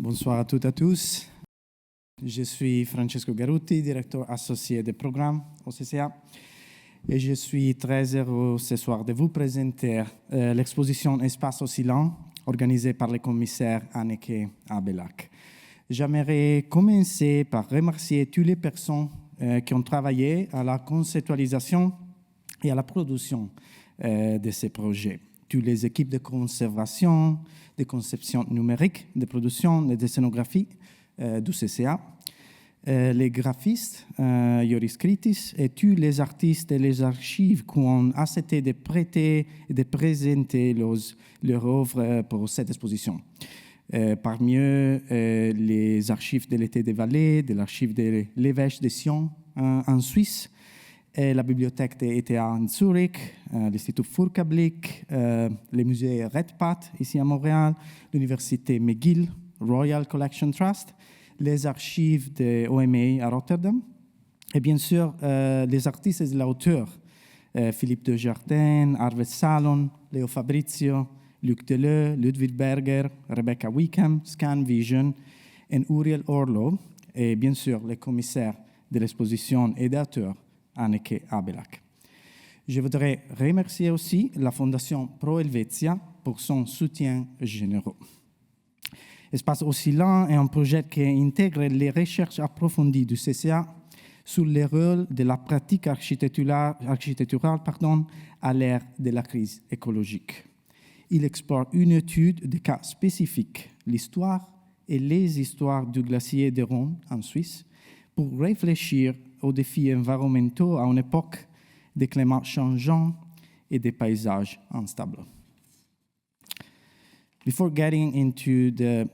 Bonsoir à toutes et à tous. Je suis Francesco Garutti, directeur associé des programmes au CCA, et je suis très heureux ce soir de vous présenter l'exposition Espace oscillant organisée par le commissaire Anneke Abelac. J'aimerais commencer par remercier toutes les personnes qui ont travaillé à la conceptualisation et à la production de ces projets. Toutes les équipes de conservation, de conception numérique, de production et de scénographie du CCA, les graphistes, Joris Kritis, et tous les artistes et les archives qui ont accepté de prêter et de présenter leur œuvre pour cette exposition. Parmi eux, les archives de l'été des Vallées, de l'archive de l'évêché de Sion en Suisse, et la bibliothèque de ETH en Zurich, l'Institut Furkablick, le musée Redpath ici à Montréal, l'université McGill, Royal Collection Trust, les archives de OMA à Rotterdam, et bien sûr les artistes et les auteurs, Philippe Desjardins, Arve Salon, Leo Fabrizio, Luc Deleu, Ludwig Berger, Rebecca Wickham, Scan Vision, et Uriel Orlo, et bien sûr les commissaires de l'exposition et d'auteurs, Anneke Abelac. Je voudrais remercier aussi la Fondation Pro Helvetia pour son soutien généreux. Espace oscillant est un projet qui intègre les recherches approfondies du CCA sur le rôle de la pratique architecturale à l'ère de la crise écologique. Il explore une étude de cas spécifiques, l'histoire et les histoires du glacier de Rhône en Suisse, pour réfléchir aux défis environnementaux à une époque de climat changeant et de paysages instables. Before getting into the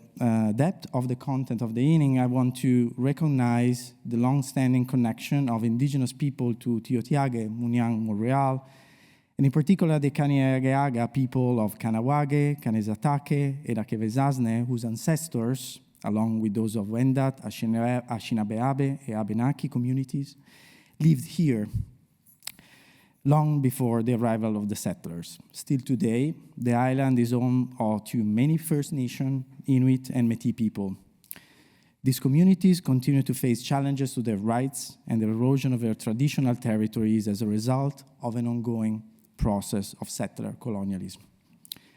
depth of the content of the evening, I want to recognize the long-standing connection of indigenous people to Tiohtià:ke, Munyang, Montreal, and in particular the Kanien'kehá:ka people of Kahnawake, Kanesatake, and Akevesasne, whose ancestors, along with those of Wendat, Anishinaabe, and Abenaki communities, lived here long before the arrival of the settlers. Still today, the island is home to many First Nation, Inuit, and Métis people. These communities continue to face challenges to their rights and the erosion of their traditional territories as a result of an ongoing process of settler colonialism.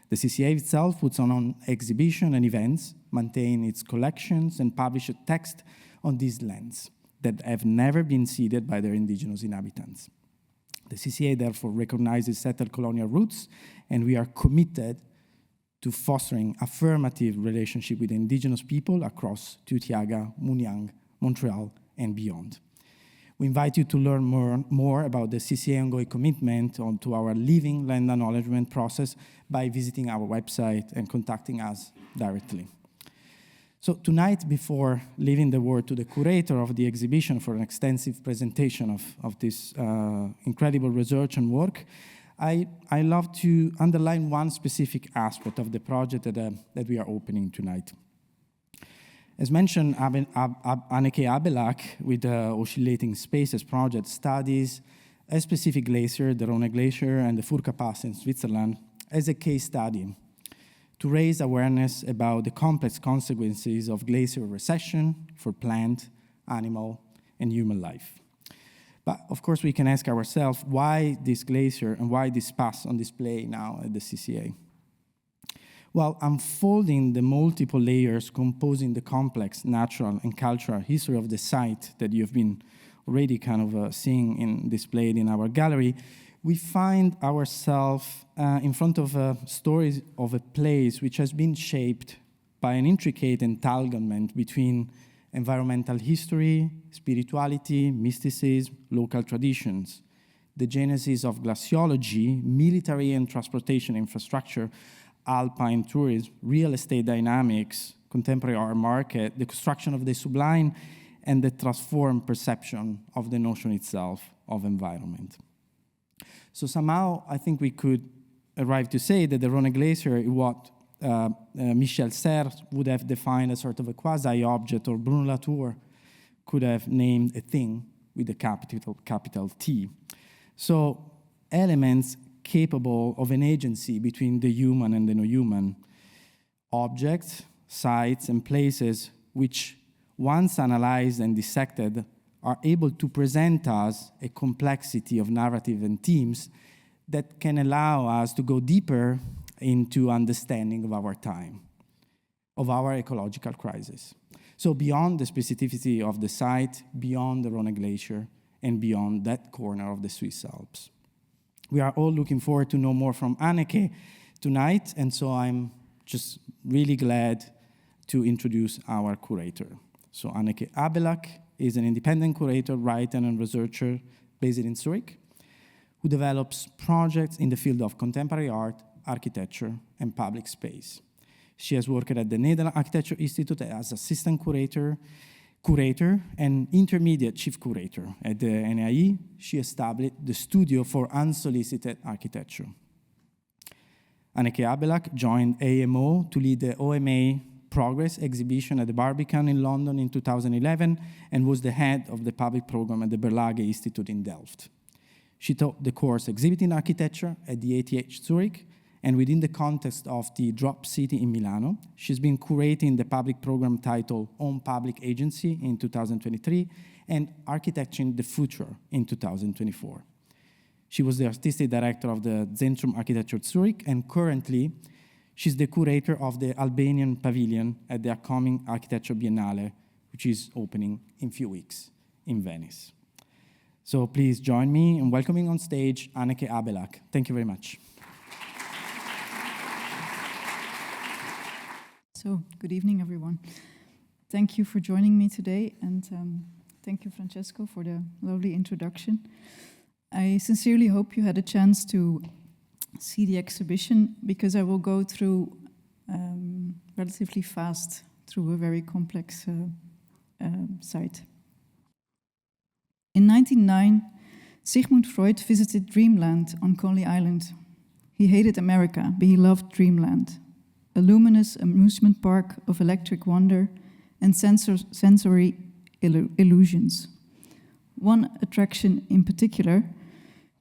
The CCA itself puts on exhibition and events, maintain its collections, and publish a text on these lands that have never been ceded by their indigenous inhabitants. The CCA therefore recognizes settled colonial roots, and we are committed to fostering affirmative relationship with indigenous people across Tiohtià:ke, Munyang, Montreal, and beyond. We invite you to learn more about the CCA ongoing commitment to our living land acknowledgement process by visiting our website and contacting us directly. So tonight, before leaving the word to the curator of the exhibition for an extensive presentation of this incredible research and work, I love to underline one specific aspect of the project that we are opening tonight. As mentioned, Anneke Abelac, with the Oscillating Spaces project, studies a specific glacier, the Rhône Glacier and the Furka Pass in Switzerland, as a case study to raise awareness about the complex consequences of glacier recession for plant, animal, and human life. But of course, we can ask ourselves why this glacier and why this pass on display now at the CCA. While unfolding the multiple layers composing the complex natural and cultural history of the site that you've been already kind of seeing displayed in our gallery, we find ourselves in front of stories of a place which has been shaped by an intricate entanglement between environmental history, spirituality, mysticism, local traditions, the genesis of glaciology, military and transportation infrastructure, Alpine tourism, real estate dynamics, contemporary art market, the construction of the sublime, and the transformed perception of the notion itself of environment. So somehow, I think we could arrive to say that the Rhône Glacier is what Michel Serres would have defined as sort of a quasi-object, or Bruno Latour could have named a thing with a capital T. So elements capable of an agency between the human and the no-human, objects, sites and places which, once analyzed and dissected, are able to present us a complexity of narrative and themes that can allow us to go deeper into understanding of our time, of our ecological crisis. So beyond the specificity of the site, beyond the Rhône Glacier, and beyond that corner of the Swiss Alps. We are all looking forward to know more from Anneke tonight, and so I'm just really glad to introduce our curator. So Anneke Abelak is an independent curator, writer, and researcher based in Zurich, who develops projects in the field of contemporary art, architecture, and public space. She has worked at the Netherlands Architecture Institute as assistant curator, and intermediate chief curator. At the NAI, she established the Studio for Unsolicited Architecture. Anneke Abelak joined AMO to lead the OMA Progress exhibition at the Barbican in London in 2011 and was the head of the public program at the Berlage Institute in Delft. She taught the course Exhibiting Architecture at the ETH Zurich, and within the context of the Drop City in Milano, she's been curating the public program titled On Public Agency in 2023 and Architecturing the Future in 2024. She was the artistic director of the Zentrum Architecture Zurich, and currently she's the curator of the Albanian Pavilion at the upcoming Architecture Biennale, which is opening in a few weeks in Venice. So please join me in welcoming on stage Anneke Abelak. Thank you very much. So, good evening, everyone. Thank you for joining me today, and thank you, Francesco, for the lovely introduction. I sincerely hope you had a chance to see the exhibition, because I will go through relatively fast through a very complex site. In 1909, Sigmund Freud visited Dreamland on Coney Island. He hated America, but he loved Dreamland, a luminous amusement park of electric wonder and sensory illusions. One attraction in particular,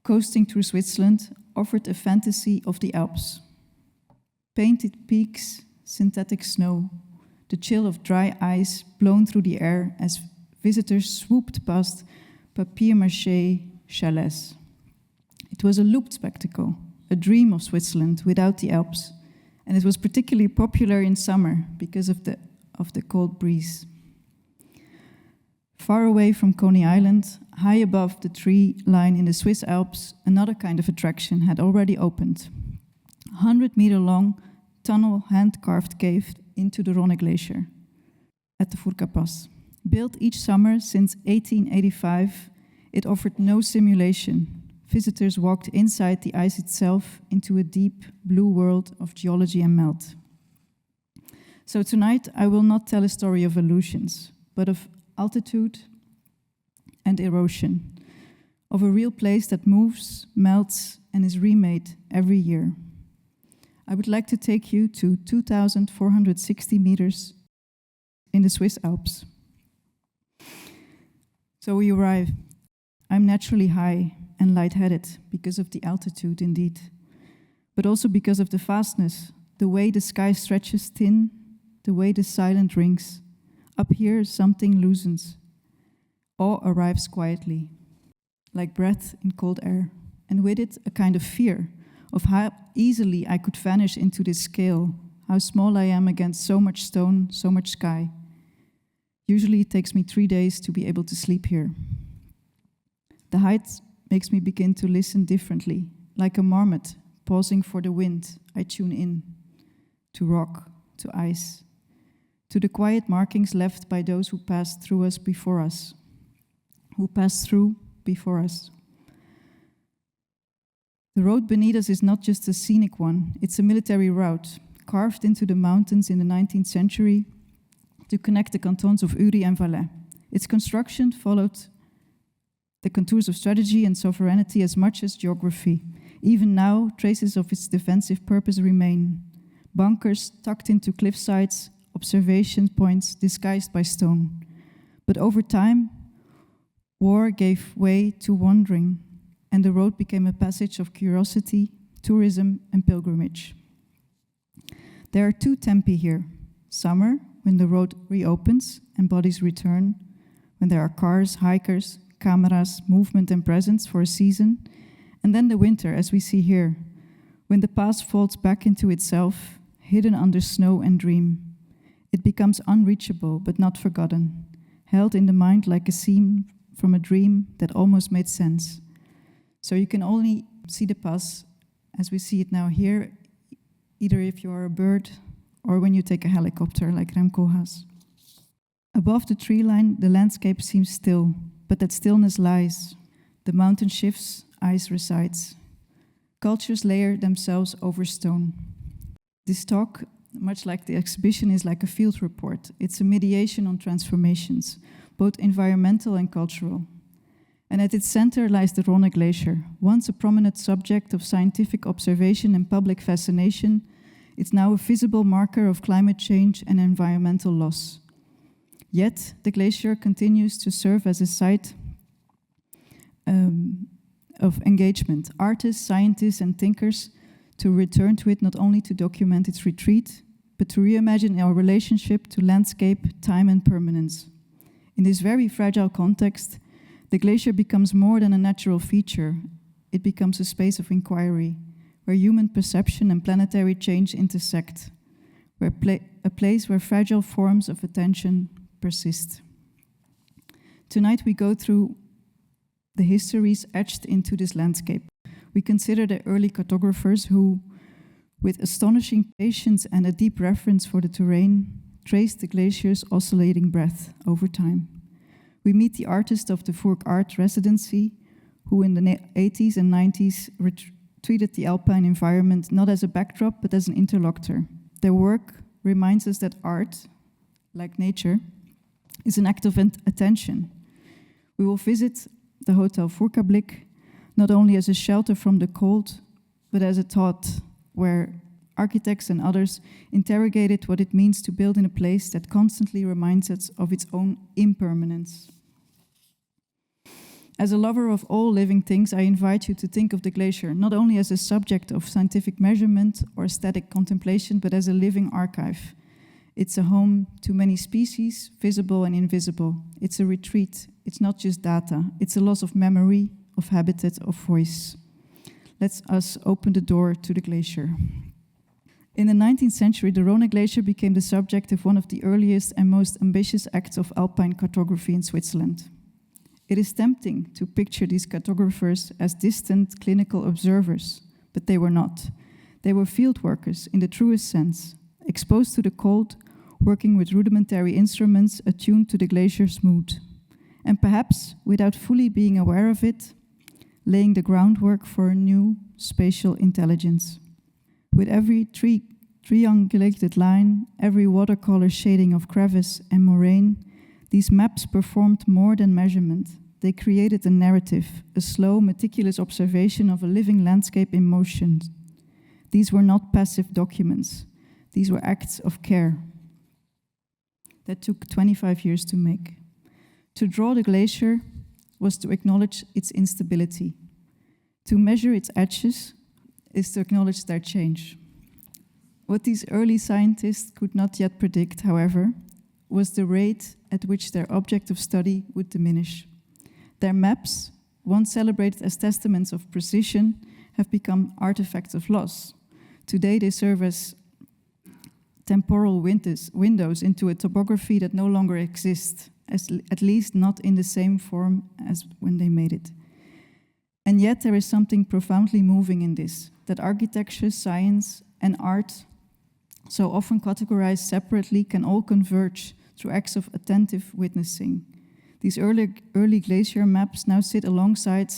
coasting through Switzerland, offered a fantasy of the Alps. Painted peaks, synthetic snow, the chill of dry ice blown through the air as visitors swooped past papier-mâché chalets. It was a looped spectacle, a dream of Switzerland without the Alps, and it was particularly popular in summer because of the cold breeze. Far away from Coney Island, high above the tree line in the Swiss Alps, another kind of attraction had already opened. A 100-meter-long tunnel hand-carved cave into the Rhône Glacier at the Furka Pass. Built each summer since 1885, it offered no simulation. Visitors walked inside the ice itself into a deep blue world of geology and melt. So tonight I will not tell a story of illusions, but of altitude and erosion, of a real place that moves, melts, and is remade every year. I would like to take you to 2,460 meters in the Swiss Alps. So we arrive. I'm naturally high and lightheaded because of the altitude indeed, but also because of the vastness, the way the sky stretches thin, the way the silent rings. Up here something loosens. Awe arrives quietly, like breath in cold air, and with it a kind of fear of how easily I could vanish into this scale, how small I am against so much stone, so much sky. Usually it takes me 3 days to be able to sleep here. The height makes me begin to listen differently, like a marmot pausing for the wind. I tune in to rock, to ice, to the quiet markings left by those who passed through us before us, who passed through before us. The road beneath us is not just a scenic one, it's a military route, carved into the mountains in the 19th century to connect the cantons of Uri and Valais. Its construction followed the contours of strategy and sovereignty as much as geography. Even now, traces of its defensive purpose remain. Bunkers tucked into cliff sides, observation points disguised by stone. But over time, war gave way to wandering, and the road became a passage of curiosity, tourism, and pilgrimage. There are 2 tempi here, Summer, when the road reopens and bodies return, when there are cars, hikers, cameras, movement and presence for a season. And then the winter, as we see here, when the past falls back into itself, hidden under snow and dream. It becomes unreachable but not forgotten, held in the mind like a scene from a dream that almost made sense. So you can only see the past as we see it now here, either if you are a bird or when you take a helicopter like Remco has. Above the tree line, the landscape seems still, but that stillness lies. The mountain shifts, ice resides. Cultures layer themselves over stone. This talk, much like the exhibition, is like a field report. It's a mediation on transformations, both environmental and cultural. And at its center lies the Rhône Glacier. Once a prominent subject of scientific observation and public fascination, it's now a visible marker of climate change and environmental loss. Yet, the glacier continues to serve as a site of engagement. Artists, scientists, and thinkers to return to it not only to document its retreat, but to reimagine our relationship to landscape, time, and permanence. In this very fragile context, the glacier becomes more than a natural feature. It becomes a space of inquiry, where human perception and planetary change intersect, a place where fragile forms of attention persist. Tonight we go through the histories etched into this landscape. We consider the early cartographers who, with astonishing patience and a deep reverence for the terrain, traced the glacier's oscillating breath over time. We meet the artists of the Furk Art Residency, who in the 80s and 90s treated the Alpine environment not as a backdrop, but as an interlocutor. Their work reminds us that art, like nature, is an act of attention. We will visit the Hotel Furkablik, not only as a shelter from the cold, but as a thought where architects and others interrogated what it means to build in a place that constantly reminds us of its own impermanence. As a lover of all living things, I invite you to think of the glacier not only as a subject of scientific measurement or aesthetic contemplation, but as a living archive. It's a home to many species, visible and invisible. It's a retreat. It's not just data. It's a loss of memory, of habitat, of voice. Let us open the door to the glacier. In the 19th century, the Rhône Glacier became the subject of one of the earliest and most ambitious acts of Alpine cartography in Switzerland. It is tempting to picture these cartographers as distant clinical observers, but they were not. They were field workers in the truest sense, exposed to the cold, working with rudimentary instruments attuned to the glacier's mood. And perhaps, without fully being aware of it, laying the groundwork for a new spatial intelligence. With every triangulated line, every watercolor shading of crevice and moraine, these maps performed more than measurement. They created a narrative, a slow, meticulous observation of a living landscape in motion. These were not passive documents. These were acts of care that took 25 years to make. To draw the glacier was to acknowledge its instability. To measure its edges is to acknowledge their change. What these early scientists could not yet predict, however, was the rate at which their object of study would diminish. Their maps, once celebrated as testaments of precision, have become artifacts of loss. Today they serve as temporal windows into a topography that no longer exists, at least not in the same form as when they made it. And yet there is something profoundly moving in this, that architecture, science, and art, so often categorized separately, can all converge through acts of attentive witnessing. These early glacier maps now sit alongside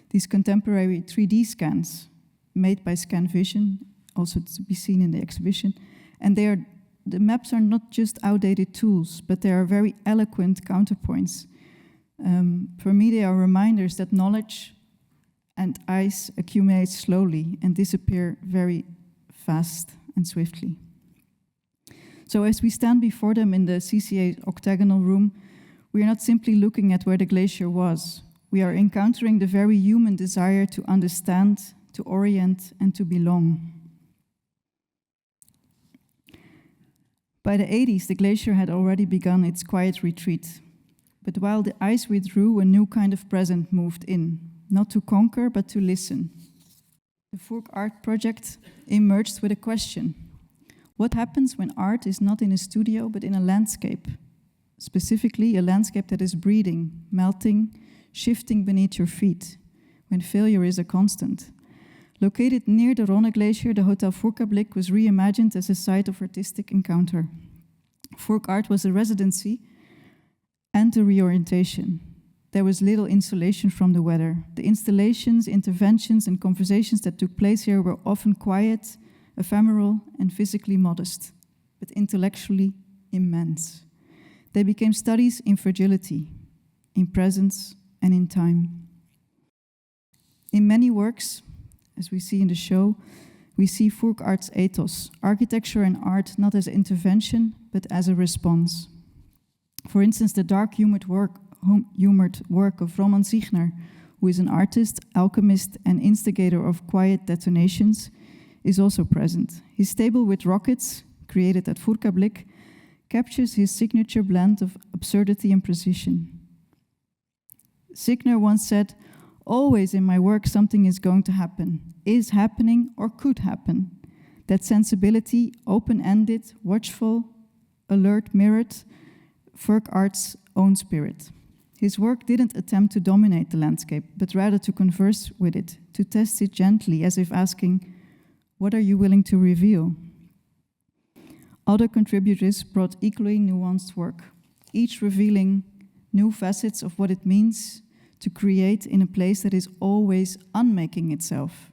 these contemporary 3D scans made by ScanVision, also to be seen in the exhibition. And the maps are not just outdated tools, but they are very eloquent counterpoints. For me, they are reminders that knowledge and ice accumulate slowly and disappear very fast and swiftly. So as we stand before them in the CCA octagonal room, we are not simply looking at where the glacier was. We are encountering the very human desire to understand, to orient, and to belong. By the 80s, the glacier had already begun its quiet retreat. But while the ice withdrew, a new kind of present moved in, not to conquer, but to listen. The Furk Art Project emerged with a question. What happens when art is not in a studio, but in a landscape? Specifically, a landscape that is breathing, melting, shifting beneath your feet, when failure is a constant. Located near the Rhône Glacier, the Hotel Furkablik was reimagined as a site of artistic encounter. Furk Art was a residency and a reorientation. There was little insulation from the weather. The installations, interventions, and conversations that took place here were often quiet, ephemeral, and physically modest, but intellectually immense. They became studies in fragility, in presence, and in time. In many works, as we see in the show, we see Furk Art's ethos, architecture and art not as intervention, but as a response. For instance, the dark humored work of Roman Ziegner, who is an artist, alchemist, and instigator of quiet detonations, is also present. His table with rockets, created at Furkablik, captures his signature blend of absurdity and precision. Ziegner once said, "Always in my work something is going to happen, is happening, or could happen." That sensibility, open-ended, watchful, alert, mirrored Furk Art's own spirit. His work didn't attempt to dominate the landscape, but rather to converse with it, to test it gently, as if asking, "What are you willing to reveal?" Other contributors brought equally nuanced work, each revealing new facets of what it means to create in a place that is always unmaking itself.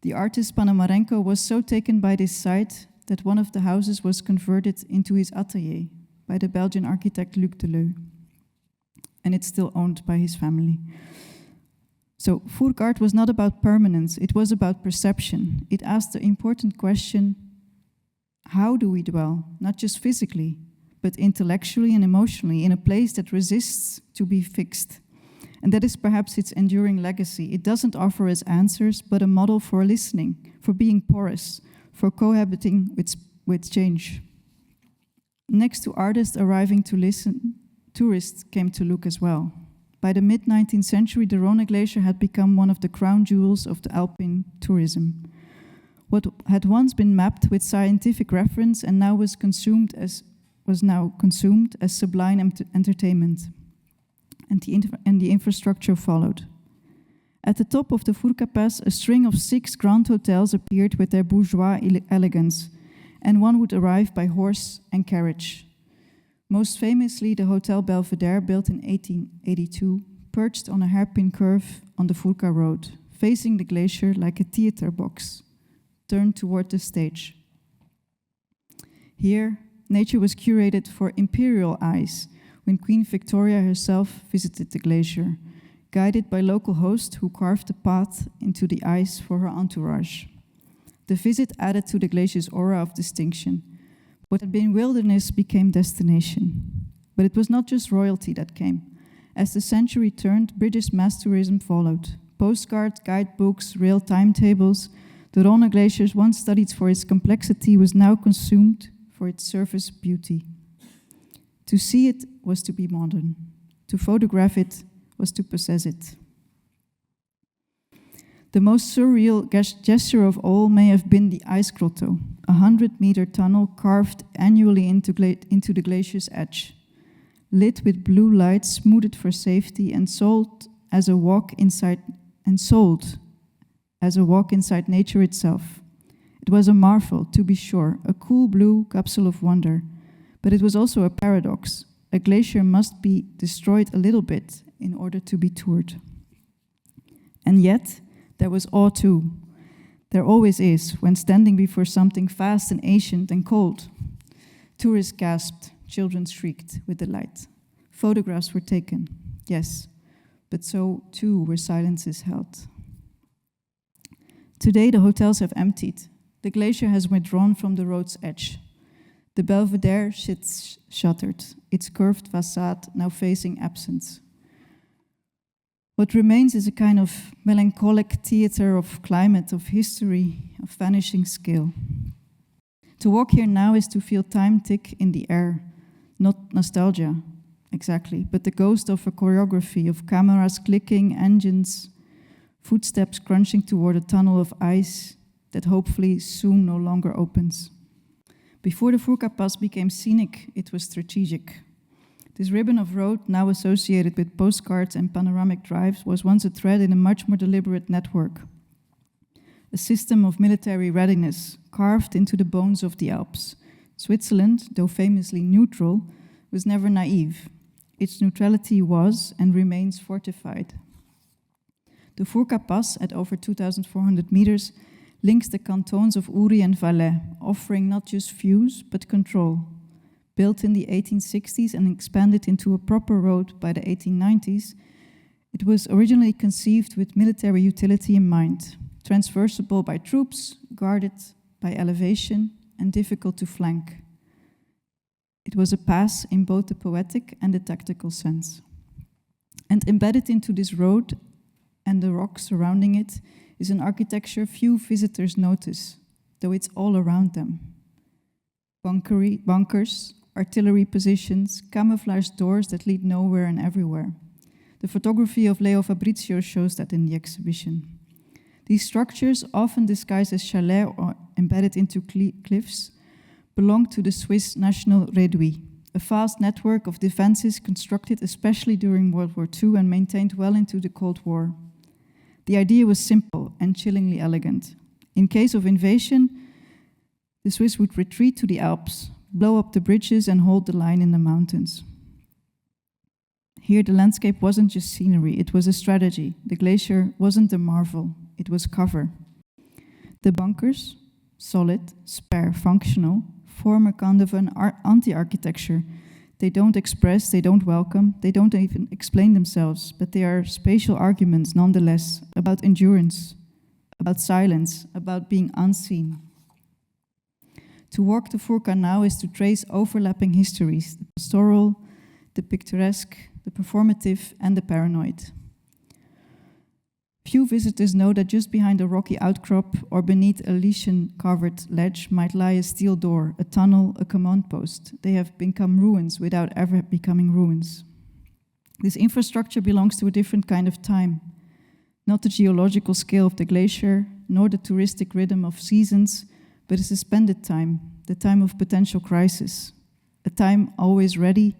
The artist Panamarenko was so taken by this site that one of the houses was converted into his atelier by the Belgian architect Luc Deleu, and it's still owned by his family. So Furk Art was not about permanence, it was about perception. It asked the important question, how do we dwell, not just physically, but intellectually and emotionally, in a place that resists to be fixed? And that is perhaps its enduring legacy. It doesn't offer us answers, but a model for listening, for being porous, for cohabiting with change. Next to artists arriving to listen, tourists came to look as well. By the mid-19th century, the Rhône Glacier had become one of the crown jewels of the Alpine tourism. What had once been mapped with scientific reference and now was now consumed as sublime entertainment, and the infrastructure followed. At the top of the Furka Pass, a string of 6 grand hotels appeared with their bourgeois elegance, and one would arrive by horse and carriage. Most famously, the Hotel Belvedere, built in 1882, perched on a hairpin curve on the Furka Road, facing the glacier like a theater box, turned toward the stage. Here, nature was curated for imperial eyes when Queen Victoria herself visited the glacier, guided by local hosts who carved a path into the ice for her entourage. The visit added to the glacier's aura of distinction. What had been wilderness became destination. But it was not just royalty that came. As the century turned, British mass tourism followed. Postcards, guidebooks, rail timetables. The Rona Glacier, once studied for its complexity, was now consumed for its surface beauty. To see it was to be modern. To photograph it was to possess it. The most surreal gesture of all may have been the Ice Grotto, a 100-meter tunnel carved annually into the glacier's edge, lit with blue light, smoothed for safety, and sold as a walk inside nature itself. It was a marvel, to be sure, a cool blue capsule of wonder, but it was also a paradox. A glacier must be destroyed a little bit in order to be toured. And yet, there was awe too. There always is when standing before something vast and ancient and cold. Tourists gasped, children shrieked with delight. Photographs were taken, yes, but so too were silences held. Today the hotels have emptied. The glacier has withdrawn from the road's edge. The Belvedere sits shuttered, its curved facade now facing absence. What remains is a kind of melancholic theater of climate, of history, of vanishing scale. To walk here now is to feel time tick in the air, not nostalgia, exactly, but the ghost of a choreography of cameras clicking, engines, footsteps crunching toward a tunnel of ice that hopefully soon no longer opens. Before the Furka Pass became scenic, it was strategic. This ribbon of road, now associated with postcards and panoramic drives, was once a thread in a much more deliberate network. A system of military readiness carved into the bones of the Alps. Switzerland, though famously neutral, was never naive. Its neutrality was and remains fortified. The Furka Pass, at over 2,400 meters, links the cantons of Uri and Valais, offering not just views, but control. Built in the 1860s and expanded into a proper road by the 1890s, it was originally conceived with military utility in mind, transversable by troops, guarded by elevation, and difficult to flank. It was a pass in both the poetic and the tactical sense. And embedded into this road and the rock surrounding it is an architecture few visitors notice, though it's all around them. Bunkers, artillery positions, camouflaged doors that lead nowhere and everywhere. The photography of Leo Fabrizio shows that in the exhibition. These structures, often disguised as chalets or embedded into cliffs, belong to the Swiss National Réduit, a vast network of defenses constructed especially during World War II and maintained well into the Cold War. The idea was simple and chillingly elegant. In case of invasion, the Swiss would retreat to the Alps, blow up the bridges and hold the line in the mountains. Here the landscape wasn't just scenery, it was a strategy. The glacier wasn't a marvel, it was cover. The bunkers, solid, spare, functional, form a kind of an anti-architecture. They don't express, they don't welcome, they don't even explain themselves, but they are spatial arguments nonetheless, about endurance, about silence, about being unseen. To walk the Furka now is to trace overlapping histories, the pastoral, the picturesque, the performative, and the paranoid. Few visitors know that just behind a rocky outcrop or beneath a lichen-covered ledge might lie a steel door, a tunnel, a command post. They have become ruins without ever becoming ruins. This infrastructure belongs to a different kind of time, not the geological scale of the glacier, nor the touristic rhythm of seasons, but a suspended time, the time of potential crisis, a time always ready,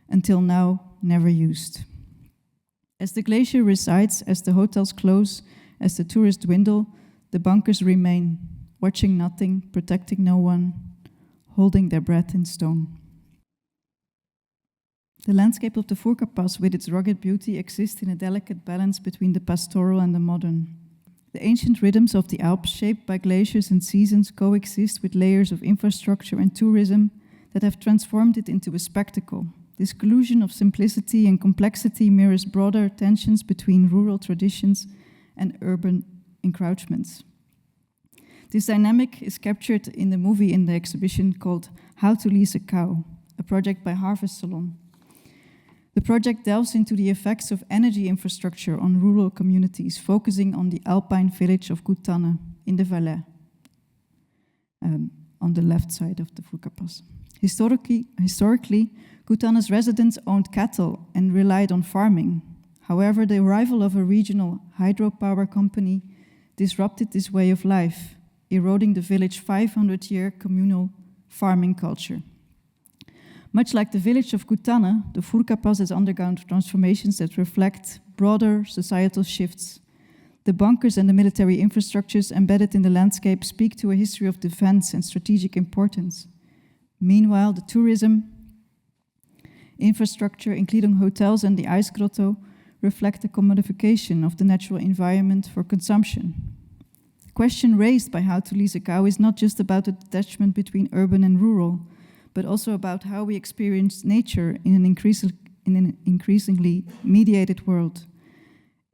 until now never used. As the glacier resides, as the hotels close, as the tourists dwindle, the bunkers remain, watching nothing, protecting no one, holding their breath in stone. The landscape of the Furka Pass, with its rugged beauty, exists in a delicate balance between the pastoral and the modern. The ancient rhythms of the Alps, shaped by glaciers and seasons, coexist with layers of infrastructure and tourism that have transformed it into a spectacle. This collusion of simplicity and complexity mirrors broader tensions between rural traditions and urban encroachments. This dynamic is captured in the movie in the exhibition called How to Lease a Cow, a project by Harvest Salon. The project delves into the effects of energy infrastructure on rural communities, focusing on the Alpine village of Guttanne in the Valais, on the left side of the Furka Pass. Historically, Guttanne's residents owned cattle and relied on farming. However, the arrival of a regional hydropower company disrupted this way of life, eroding the village's 500-year communal farming culture. Much like the village of Guttanne, the Furka Pass has undergone transformations that reflect broader societal shifts. The bunkers and the military infrastructures embedded in the landscape speak to a history of defense and strategic importance. Meanwhile, the tourism infrastructure, including hotels and the ice grotto, reflect the commodification of the natural environment for consumption. The question raised by How to Lease a Cow is not just about the detachment between urban and rural, but also about how we experience nature in an increasingly mediated world.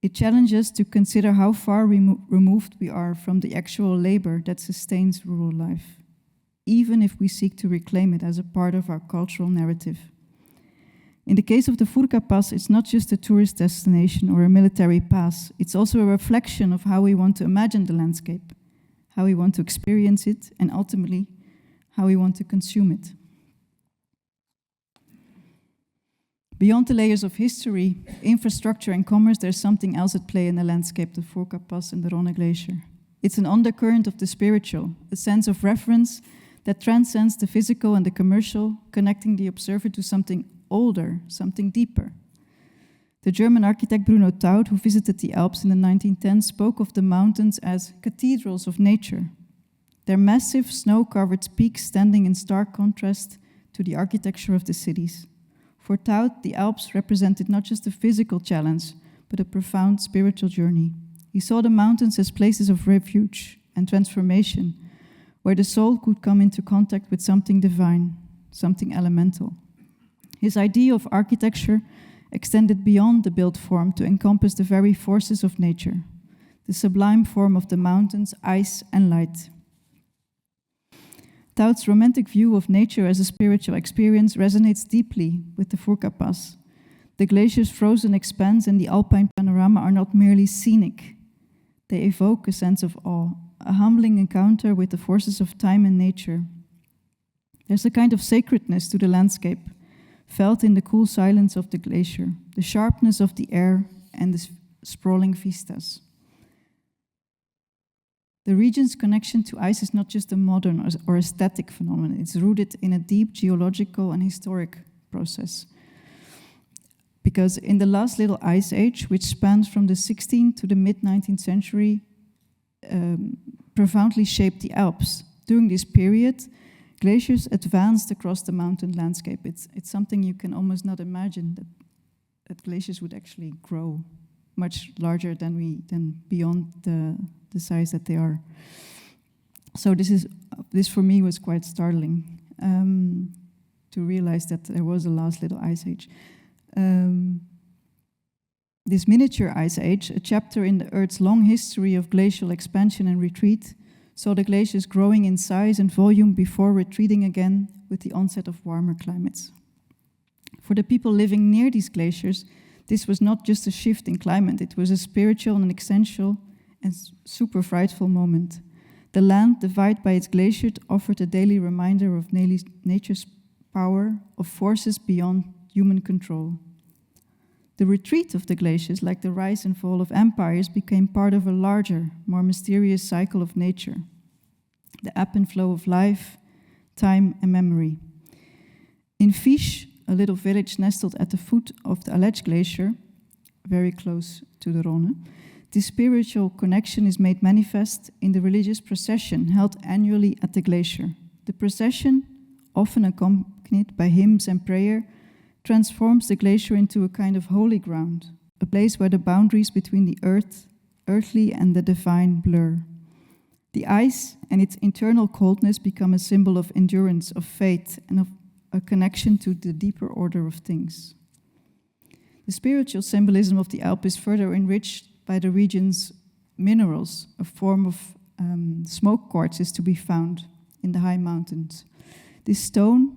It challenges us to consider how far removed we are from the actual labor that sustains rural life, even if we seek to reclaim it as a part of our cultural narrative. In the case of the Furka Pass, it's not just a tourist destination or a military pass, it's also a reflection of how we want to imagine the landscape, how we want to experience it, and ultimately, how we want to consume it. Beyond the layers of history, infrastructure and commerce, there's something else at play in the landscape, the Fourca Pass and the Rhône Glacier. It's an undercurrent of the spiritual, a sense of reference that transcends the physical and the commercial, connecting the observer to something older, something deeper. The German architect Bruno Taut, who visited the Alps in the 1910s, spoke of the mountains as cathedrals of nature. Their massive, snow-covered peaks standing in stark contrast to the architecture of the cities. For Taut, the Alps represented not just a physical challenge, but a profound spiritual journey. He saw the mountains as places of refuge and transformation, where the soul could come into contact with something divine, something elemental. His idea of architecture extended beyond the built form to encompass the very forces of nature, the sublime form of the mountains, ice, and light. Taut's romantic view of nature as a spiritual experience resonates deeply with the Fourca Pass. The glacier's frozen expanse and the Alpine panorama are not merely scenic. They evoke a sense of awe, a humbling encounter with the forces of time and nature. There's a kind of sacredness to the landscape, felt in the cool silence of the glacier, the sharpness of the air, and the sprawling vistas. The region's connection to ice is not just a modern or aesthetic phenomenon. It's rooted in a deep geological and historic process. Because in the last little ice age, which spans from the 16th to the mid-19th century, profoundly shaped the Alps. During this period, glaciers advanced across the mountain landscape. It's something you can almost not imagine, that glaciers would actually grow much larger than beyond the size that they are. So this for me was quite startling to realize that there was a last little ice age. This miniature ice age, a chapter in the Earth's long history of glacial expansion and retreat, saw the glaciers growing in size and volume before retreating again with the onset of warmer climates. For the people living near these glaciers, this was not just a shift in climate, it was a spiritual and essential and super frightful moment. The land, divided by its glacier, offered a daily reminder of nature's power, of forces beyond human control. The retreat of the glaciers, like the rise and fall of empires, became part of a larger, more mysterious cycle of nature, the ebb and flow of life, time, and memory. In Fiche, a little village nestled at the foot of the Alege Glacier, very close to the Rhône, this spiritual connection is made manifest in the religious procession held annually at the glacier. The procession, often accompanied by hymns and prayer, transforms the glacier into a kind of holy ground, a place where the boundaries between the earthly and the divine blur. The ice and its internal coldness become a symbol of endurance, of faith, and of a connection to the deeper order of things. The spiritual symbolism of the Alp is further enriched by the region's minerals. A form of smoke quartz is to be found in the high mountains. This stone,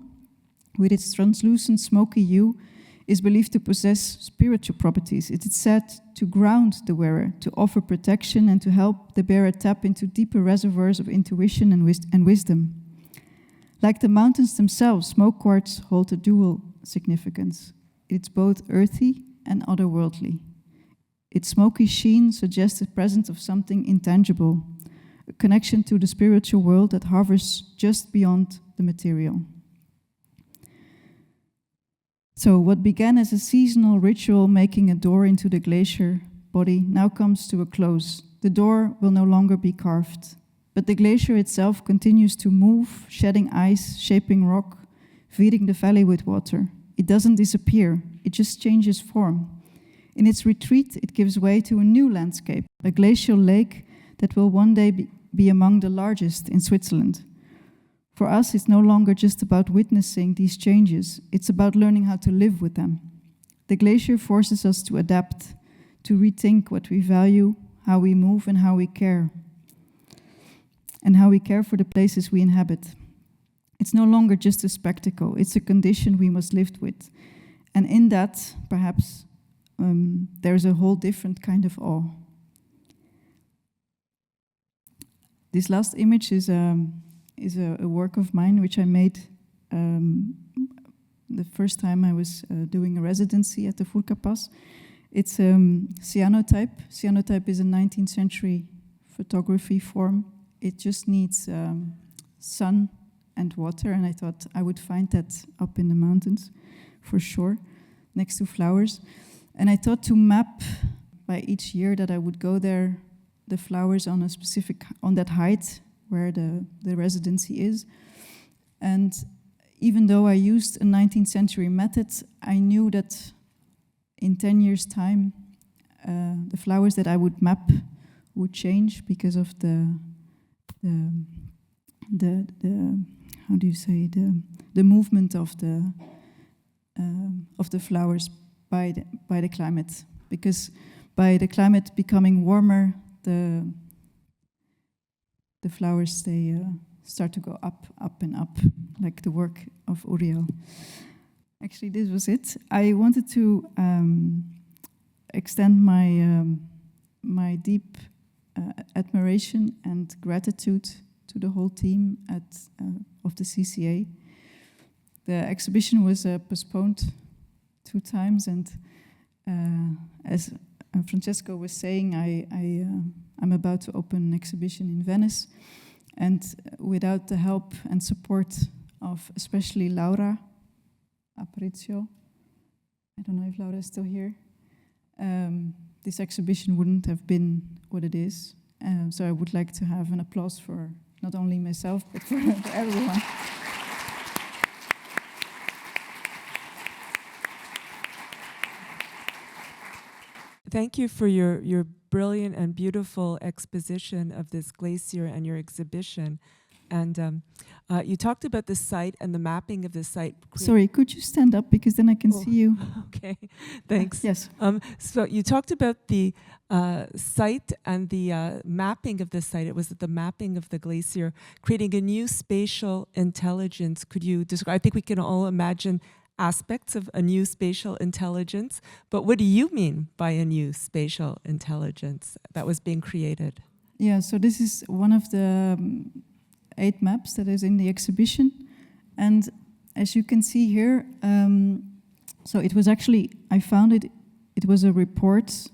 with its translucent smoky hue, is believed to possess spiritual properties. It is said to ground the wearer, to offer protection, and to help the bearer tap into deeper reservoirs of intuition and wisdom. Like the mountains themselves, smoke quartz hold a dual significance. It's both earthy and otherworldly. Its smoky sheen suggests the presence of something intangible, a connection to the spiritual world that hovers just beyond the material. So what began as a seasonal ritual making a door into the glacier body now comes to a close. The door will no longer be carved, but the glacier itself continues to move, shedding ice, shaping rock, feeding the valley with water. It doesn't disappear, it just changes form. In its retreat, it gives way to a new landscape, a glacial lake that will one day be among the largest in Switzerland. For us, it's no longer just about witnessing these changes, it's about learning how to live with them. The glacier forces us to adapt, to rethink what we value, how we move, and how we care for the places we inhabit. It's no longer just a spectacle, it's a condition we must live with. And in that, perhaps, there's a whole different kind of awe. This last image is is a work of mine which I made the first time I was doing a residency at the Furka Pass. It's cyanotype. Cyanotype is a 19th century photography form. It just needs sun and water, and I thought I would find that up in the mountains for sure, next to flowers. And I thought to map by each year that I would go there, the flowers on a specific, on that height where the residency is. And even though I used a 19th century method, I knew that in 10 years' time, the flowers that I would map would change because of the how do you say, the movement of the flowers by the climate. Because by the climate becoming warmer, the flowers, they start to go up and up, like the work of Uriel. Actually, this was it. I wanted to extend my deep admiration and gratitude to the whole team of the CCA. The exhibition was postponed 2 times, and as Francesco was saying, I'm about to open an exhibition in Venice, and without the help and support of especially Laura Aparicio, I don't know if Laura is still here, this exhibition wouldn't have been what it is. So I would like to have an applause for not only myself, but for everyone. Thank you for your brilliant and beautiful exposition of this glacier and your exhibition. And you talked about the site and the mapping of the site. Sorry, could you stand up, because then I can see you? Okay, thanks. Yes. So you talked about the site and the mapping of the site. It was the mapping of the glacier, creating a new spatial intelligence. Could you describe? I think we can all imagine aspects of a new spatial intelligence, but what do you mean by a new spatial intelligence that was being created? Yeah, so this is one of the 8 maps that is in the exhibition, and as you can see here, so it was actually, I found it was a report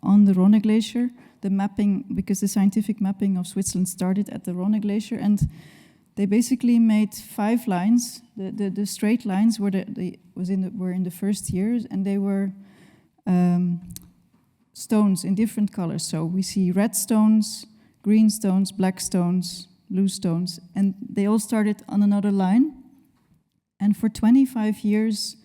on the Rhône Glacier, the mapping, because the scientific mapping of Switzerland started at the Rhône Glacier, and they basically made 5 lines. The straight lines were in the first years, and they were stones in different colors. So we see red stones, green stones, black stones, blue stones, and they all started on another line. And for 25 years,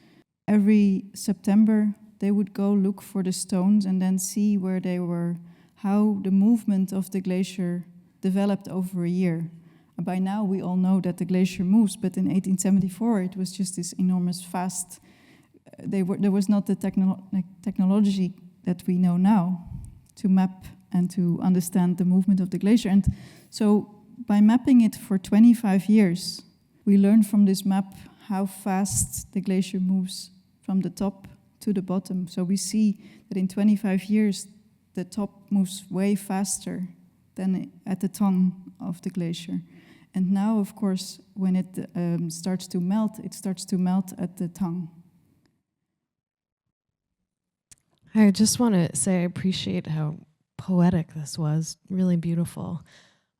every September, they would go look for the stones and then see where they were, how the movement of the glacier developed over a year. By now, we all know that the glacier moves, but in 1874, it was just this enormous fast. There was not the technology that we know now to map and to understand the movement of the glacier. And so by mapping it for 25 years, we learned from this map how fast the glacier moves from the top to the bottom. So we see that in 25 years, the top moves way faster than at the tongue of the glacier. And now, of course, when it starts to melt at the tongue. I just want to say I appreciate how poetic this was, really beautiful.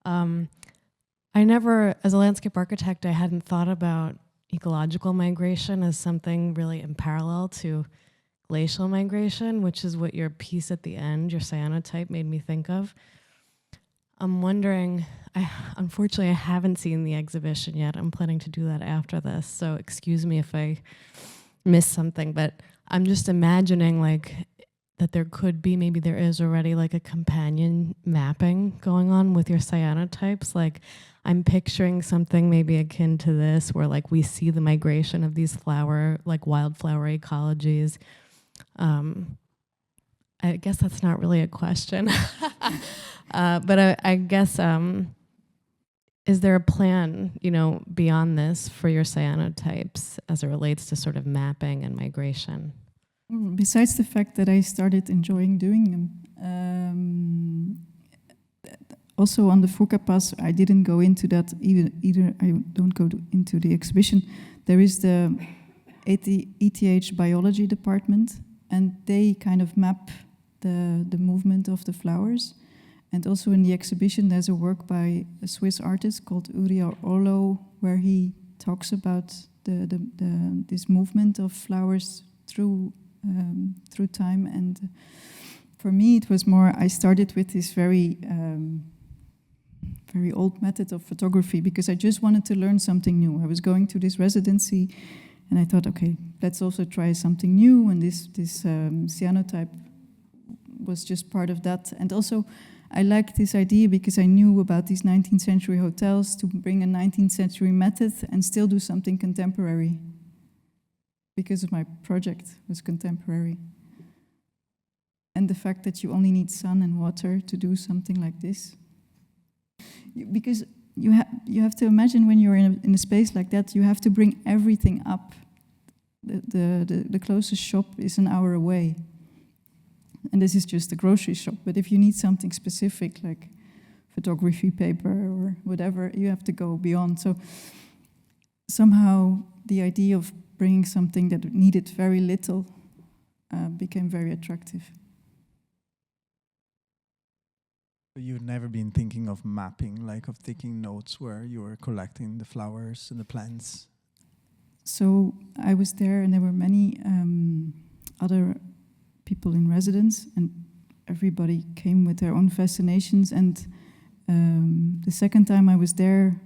I never, as a landscape architect, I hadn't thought about ecological migration as something really in parallel to glacial migration, which is what your piece at the end, your cyanotype, made me think of. I'm wondering, unfortunately, I haven't seen the exhibition yet. I'm planning to do that after this, so excuse me if I miss something, but I'm just imagining like that there could be, maybe there is already like a companion mapping going on with your cyanotypes. Like I'm picturing something maybe akin to this, where like we see the migration of these wildflower ecologies. I guess that's not really a question. But I guess, is there a plan, beyond this for your cyanotypes as it relates to sort of mapping and migration? Besides the fact that I started enjoying doing them, also on the Furka Pass, I didn't go into that either. I don't go into the exhibition. There is the ETH biology department, and they kind of map the movement of the flowers. And also in the exhibition, there's a work by a Swiss artist called Uriel Orlo, where he talks about this movement of flowers through time. And for me, it was more, I started with this very old method of photography because I just wanted to learn something new. I was going to this residency and I thought, okay, let's also try something new. And this cyanotype was just part of that. And also, I liked this idea because I knew about these 19th century hotels to bring a 19th century method and still do something contemporary because of my project was contemporary. And the fact that you only need sun and water to do something like this. Because you have to imagine when you're in a space like that, you have to bring everything up. The closest shop is an hour away. And this is just a grocery shop. But if you need something specific, like photography paper or whatever, you have to go beyond. So somehow the idea of bringing something that needed very little became very attractive. You've never been thinking of mapping, like of taking notes where you were collecting the flowers and the plants? So I was there and there were many other people in residence and everybody came with their own fascinations. And the second time I was there,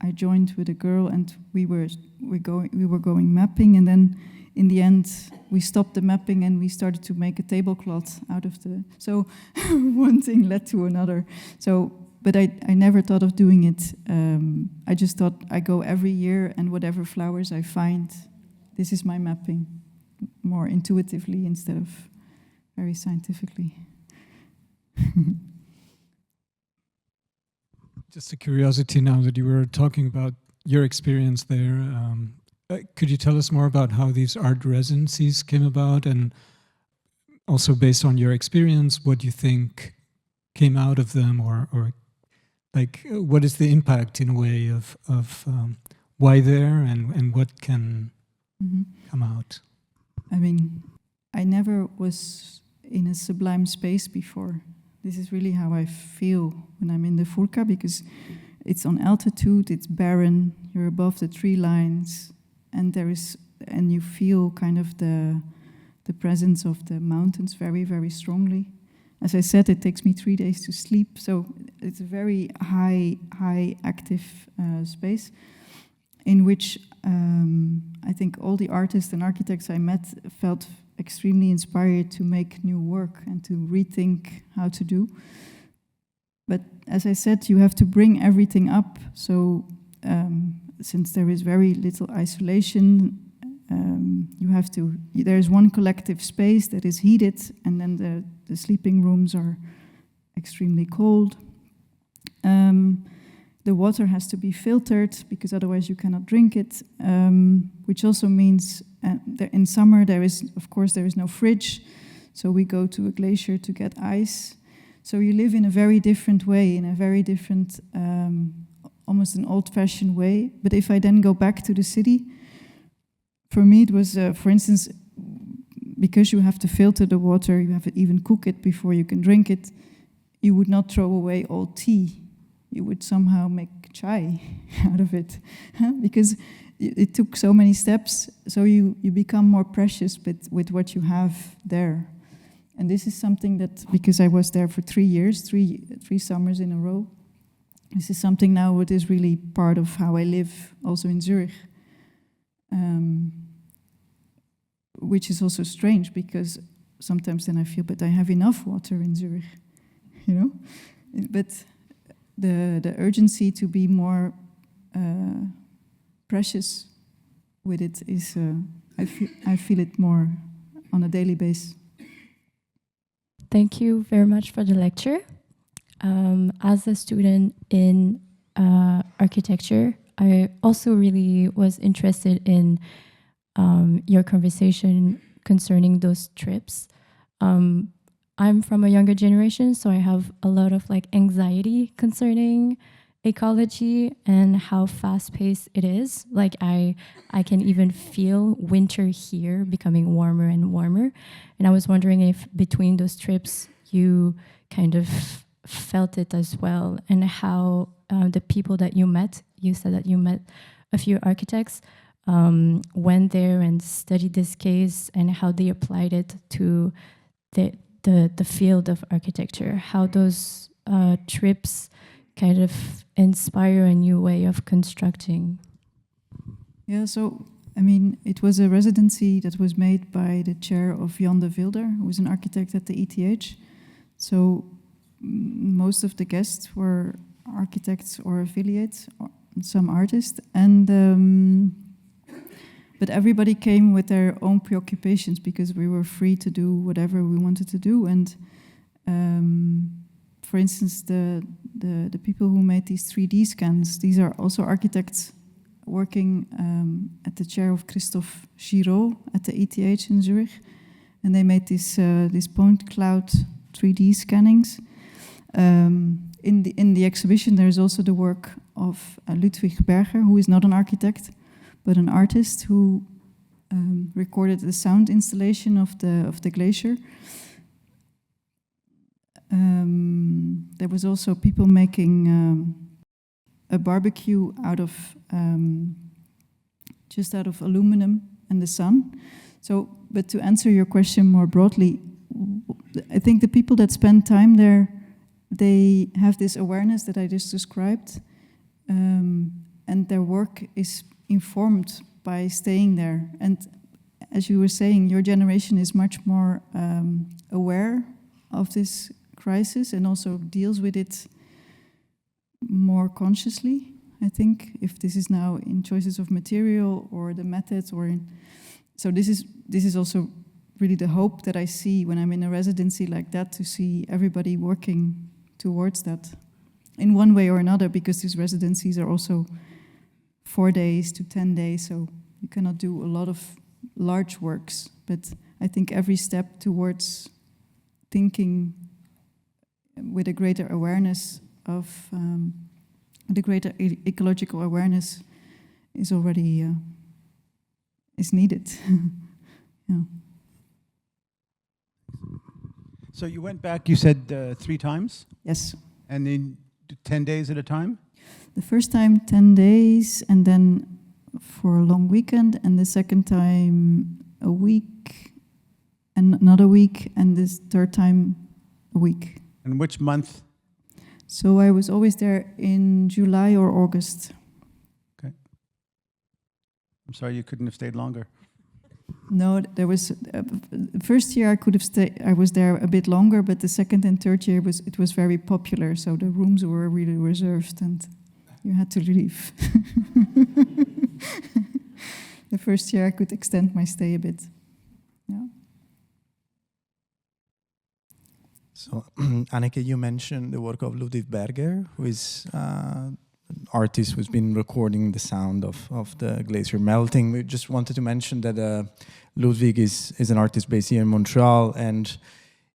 I joined with a girl and we were going mapping, and then in the end we stopped the mapping and we started to make a tablecloth out of the, so one thing led to another. So, but I never thought of doing it. I just thought I go every year and whatever flowers I find, this is my mapping, more intuitively instead of very scientifically. Just a curiosity now that you were talking about your experience there. Could you tell us more about how these art residencies came about, and also based on your experience, what you think came out of them, or like what is the impact in a way of why there and what can come out? I mean, I never was in a sublime space before. This is really how I feel when I'm in the Furka, because it's on altitude, it's barren, you're above the tree lines, and you feel kind of the presence of the mountains very, very strongly. As I said, it takes me 3 days to sleep, so it's a very high active space in which I think all the artists and architects I met felt extremely inspired to make new work and to rethink how to do. But as I said, you have to bring everything up. So since there is very little isolation, there's one collective space that is heated, and then the sleeping rooms are extremely cold. The water has to be filtered because otherwise you cannot drink it, which also means in summer there is no fridge, so we go to a glacier to get ice. So you live in a very different way, in a very different, almost an old-fashioned way. But if I then go back to the city, for me it was, for instance, because you have to filter the water, you have to even cook it before you can drink it, you would not throw away all tea. You would somehow make chai out of it, because it took so many steps, so you become more precious with what you have there. And this is something that, because I was there for 3 years, three summers in a row, this is something now that is really part of how I live also in Zurich. Which is also strange, because sometimes then I feel, but I have enough water in Zurich, you know? But the urgency to be more precious with it is, I feel it more on a daily basis. Thank you very much for the lecture. As a student in architecture, I also really was interested in your conversation concerning those trips. I'm from a younger generation, so I have a lot of like anxiety concerning ecology and how fast-paced it is. Like I can even feel winter here becoming warmer and warmer. And I was wondering if between those trips you kind of felt it as well, and how the people that you met, you said that you met a few architects, went there and studied this case and how they applied it to the field of architecture, how those trips kind of inspire a new way of constructing. Yeah, so I mean, it was a residency that was made by the chair of Jan de Vilder, who is an architect at the ETH. So most of the guests were architects or affiliates, or some artists, and but everybody came with their own preoccupations because we were free to do whatever we wanted to do. And for instance, the people who made these 3D scans, these are also architects working at the chair of Christophe Giraud at the ETH in Zurich, and they made this point cloud 3D scannings. In the exhibition, there is also the work of Ludwig Berger, who is not an architect, but an artist who recorded the sound installation of the glacier. There was also people making a barbecue out of just out of aluminum and the sun. So, but to answer your question more broadly, I think the people that spend time there, they have this awareness that I just described, and their work is informed by staying there. And as you were saying, your generation is much more aware of this crisis and also deals with it more consciously. I think if this is now in choices of material or the methods, or in, so this is also really the hope that I see when I'm in a residency like that, to see everybody working towards that in one way or another, because these residencies are also 4 days to 10 days, so you cannot do a lot of large works. But I think every step towards thinking with a greater awareness of the greater ecological awareness is already is needed. Yeah. So you went back, you said 3 times? Yes. And then 10 days at a time? The first time 10 days, and then for a long weekend, and the second time a week, and another week, and this third time a week. And which month? So I was always there in July or August. Okay. I'm sorry you couldn't have stayed longer. No, there was the first year I could have stayed. I was there a bit longer, but the second and third year it was very popular. So the rooms were really reserved, and you had to leave. The first year I could extend my stay a bit. Yeah. So, Anneke, you mentioned the work of Ludwig Berger, who is an artist who's been recording the sound of the glacier melting. We just wanted to mention that Ludwig is an artist based here in Montreal, and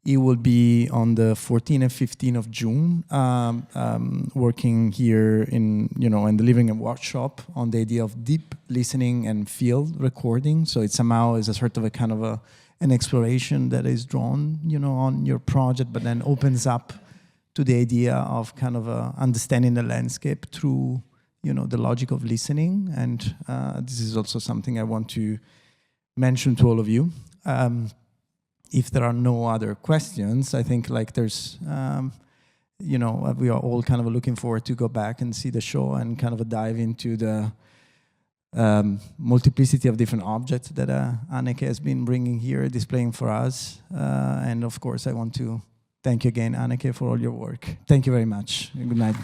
he will be on the 14th and 15th of June working here in delivering a workshop on the idea of deep listening and field recording. So it somehow is a sort of a kind of an exploration that is drawn, on your project, but then opens up to the idea of kind of understanding the landscape through, the logic of listening. And this is also something I want to mention to all of you. If there are no other questions, I think there's, we are all kind of looking forward to go back and see the show and kind of dive into the multiplicity of different objects that Anneke has been bringing here, displaying for us. And of course, I want to thank you again, Anneke, for all your work. Thank you very much. Good night.